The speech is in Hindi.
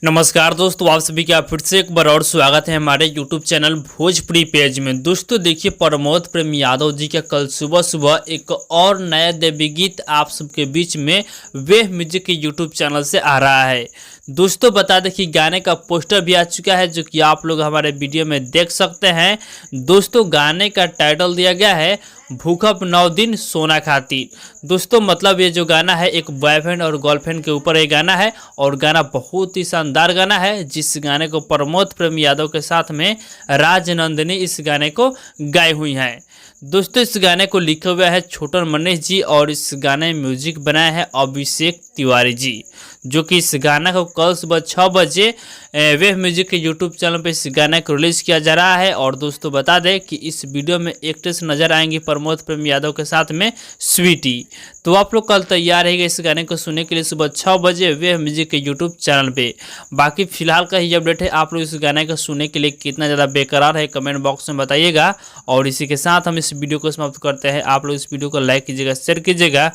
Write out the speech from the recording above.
नमस्कार दोस्तों, आप सभी का फिर से एक बार और स्वागत है हमारे YouTube चैनल भोजपुरी पेज में। दोस्तों देखिए, प्रमोद प्रेम यादव जी का कल सुबह सुबह एक और नया देवी गीत आप सबके बीच में वेव म्यूजिक के YouTube चैनल से आ रहा है। दोस्तों बता दें कि गाने का पोस्टर भी आ चुका है, जो कि आप लोग हमारे वीडियो में देख सकते हैं। दोस्तों गाने का टाइटल दिया गया है भूखब 9 दिन सोना खातिर। दोस्तों मतलब ये जो गाना है एक बॉयफ्रेंड और गर्लफ्रेंड के ऊपर ये गाना है, और गाना बहुत ही शानदार गाना है, जिस गाने को प्रमोद प्रेम यादव के साथ में राजनंदिनी इस गाने को गाई हुई हैं। दोस्तों इस गाने को लिखा हुआ है छोटन मनीष जी, और इस गाने में म्यूजिक बनाया है अभिषेक तिवारी जी, जो कि इस गाना को कल सुबह 6 बजे वेव म्यूजिक के यूट्यूब चैनल पे इस गाने को रिलीज किया जा रहा है। और दोस्तों बता दें कि इस वीडियो में एक्ट्रेस नजर आएंगी प्रमोद प्रेम यादव के साथ में स्वीटी। तो आप लोग कल तैयार रहेंगे इस गाने को सुनने के लिए सुबह 6 बजे वेव म्यूजिक के यूट्यूब चैनल पे। बाकी फिलहाल का ही अपडेट है, आप लोग इस गाने को सुनने के लिए कितना ज़्यादा बेकरार है कमेंट बॉक्स में बताइएगा। और इसी के साथ हम इस वीडियो को समाप्त करते हैं। आप लोग इस वीडियो को लाइक कीजिएगा, शेयर कीजिएगा।